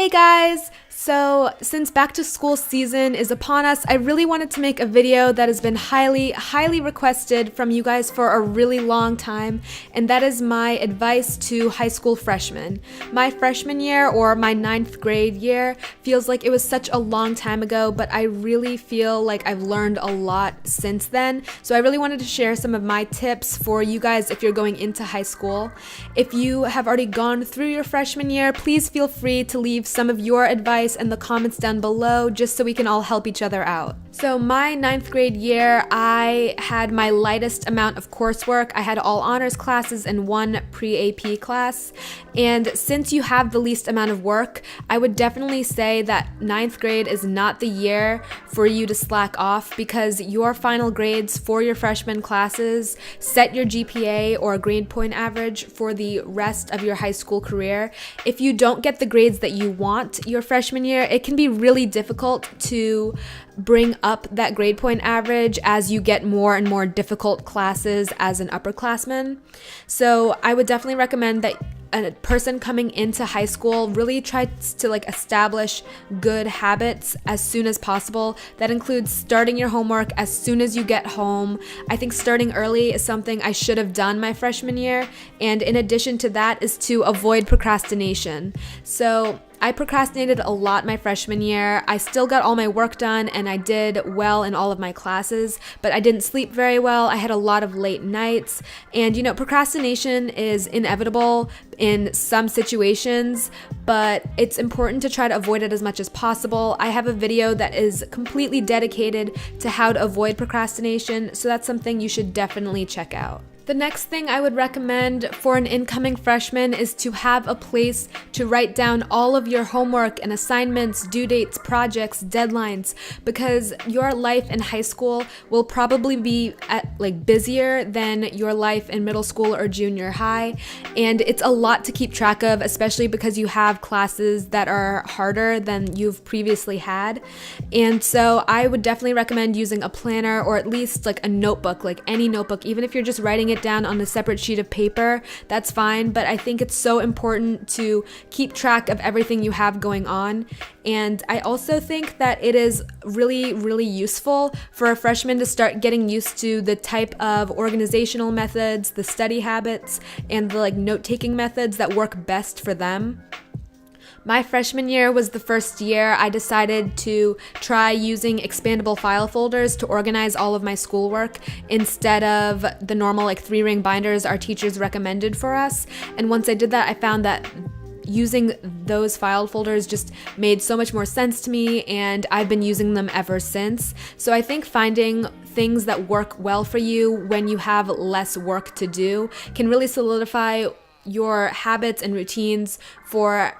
Hey guys! So since back to school season is upon us, I really wanted to make a video that has been highly requested from you guys for a really long time, and that is my advice to high school freshmen. My freshman year, or my 9th grade year, feels like it was such a long time ago, but I really feel like I've learned a lot since then. So I really wanted to share some of my tips for you guys if you're going into high school. If you have already gone through your freshman year, please feel free to leave some of your advice in the comments down below just so we can all help each other out. So my 9th grade year, I had my lightest amount of coursework. I had all honors classes and one pre-AP class. And since you have the least amount of work, I would definitely say that 9th grade is not the year for you to slack off, because your final grades for your freshman classes set your GPA or grade point average for the rest of your high school career. If you don't get the grades that you want your freshman year, it can be really difficult to bring up that grade point average as you get more and more difficult classes as an upperclassman. So I would definitely recommend that a person coming into high school really tries to establish good habits as soon as possible. That includes starting your homework as soon as you get home. I think starting early is something I should have done my freshman year, and in addition to that is to avoid procrastination. So I procrastinated a lot my freshman year. I still got all my work done and I did well in all of my classes, but I didn't sleep very well. I had a lot of late nights, and procrastination is inevitable in some situations, but it's important to try to avoid it as much as possible. I have a video that is completely dedicated to how to avoid procrastination, so that's something you should definitely check out. The next thing I would recommend for an incoming freshman is to have a place to write down all of your homework and assignments, due dates, projects, deadlines, because your life in high school will probably be busier than your life in middle school or junior high, and it's a lot to keep track of, especially because you have classes that are harder than you've previously had. And so I would definitely recommend using a planner, or at least a notebook, any notebook. Even if you're just writing it down on a separate sheet of paper, that's fine, but I think it's so important to keep track of everything you have going on. And I also think that it is really useful for a freshman to start getting used to the type of organizational methods, the study habits, and the note-taking methods that work best for them. My freshman year was the first year I decided to try using expandable file folders to organize all of my schoolwork instead of the normal 3-ring binders our teachers recommended for us. And once I did that, I found that using those file folders just made so much more sense to me, and I've been using them ever since. So I think finding things that work well for you when you have less work to do can really solidify your habits and routines for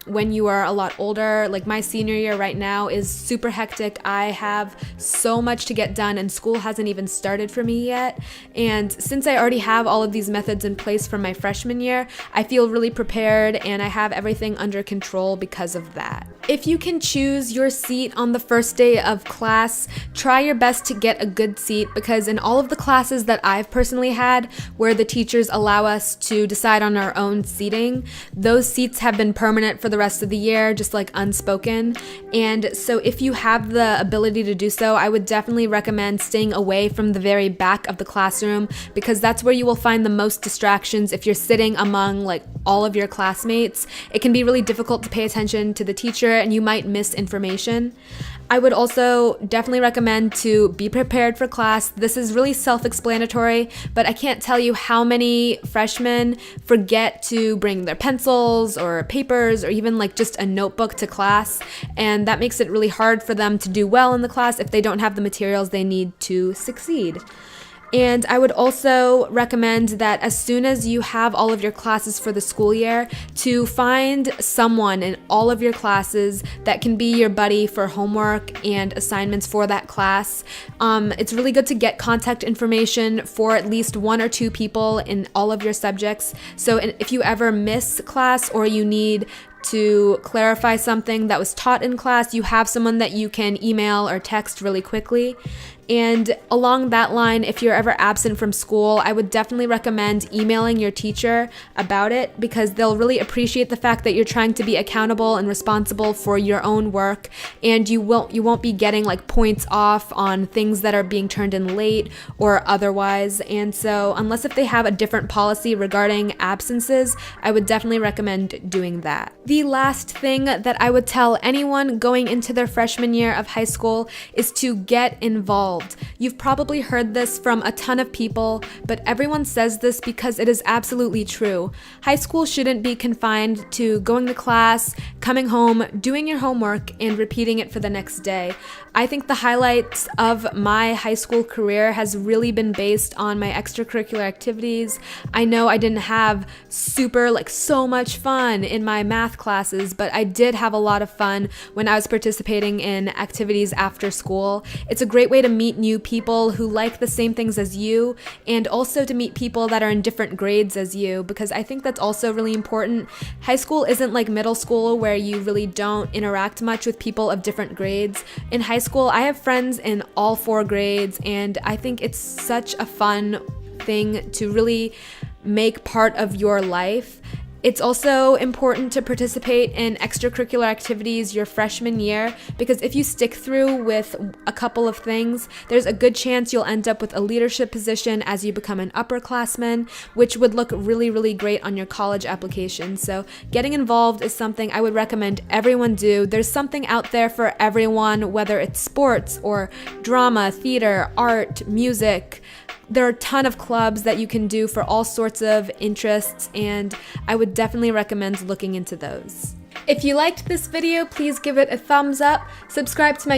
when you are a lot older. My senior year right now is super hectic. I have so much to get done and school hasn't even started for me yet. And since I already have all of these methods in place from my freshman year, I feel really prepared and I have everything under control because of that. If you can choose your seat on the first day of class, try your best to get a good seat, because in all of the classes that I've personally had where the teachers allow us to decide on our own seating, those seats have been permanent for the rest of the year, just unspoken. And so if you have the ability to do so, I would definitely recommend staying away from the very back of the classroom, because that's where you will find the most distractions. If you're sitting among all of your classmates, it can be really difficult to pay attention to the teacher and you might miss information. I would also definitely recommend to be prepared for class. This is really self-explanatory, but I can't tell you how many freshmen forget to bring their pencils or papers or even just a notebook to class, and that makes it really hard for them to do well in the class if they don't have the materials they need to succeed. And I would also recommend that as soon as you have all of your classes for the school year, to find someone in all of your classes that can be your buddy for homework and assignments for that class. It's really good to get contact information for at least 1 or 2 people in all of your subjects. So if you ever miss class or you need to clarify something that was taught in class, you have someone that you can email or text really quickly. And along that line, if you're ever absent from school, I would definitely recommend emailing your teacher about it, because they'll really appreciate the fact that you're trying to be accountable and responsible for your own work, and you won't be getting like points off on things that are being turned in late or otherwise. And so unless if they have a different policy regarding absences, I would definitely recommend doing that. The last thing that I would tell anyone going into their freshman year of high school is to get involved. You've probably heard this from a ton of people, but everyone says this because it is absolutely true. High school shouldn't be confined to going to class, coming home, doing your homework, and repeating it for the next day. I think the highlights of my high school career has really been based on my extracurricular activities. I know I didn't have so much fun in my math classes, but I did have a lot of fun when I was participating in activities after school. It's a great way to meet new people who like the same things as you, and also to meet people that are in different grades as you, because I think that's also really important. High school isn't like middle school where you really don't interact much with people of different grades. In high school, I have friends in all 4 grades, and I think it's such a fun thing to really make part of your life. It's also important to participate in extracurricular activities your freshman year, because if you stick through with a couple of things, there's a good chance you'll end up with a leadership position as you become an upperclassman, which would look really, really great on your college application. So getting involved is something I would recommend everyone do. There's something out there for everyone, whether it's sports or drama, theater, art, music. There are a ton of clubs that you can do for all sorts of interests, and I would definitely recommend looking into those. If you liked this video, please give it a thumbs up, subscribe to my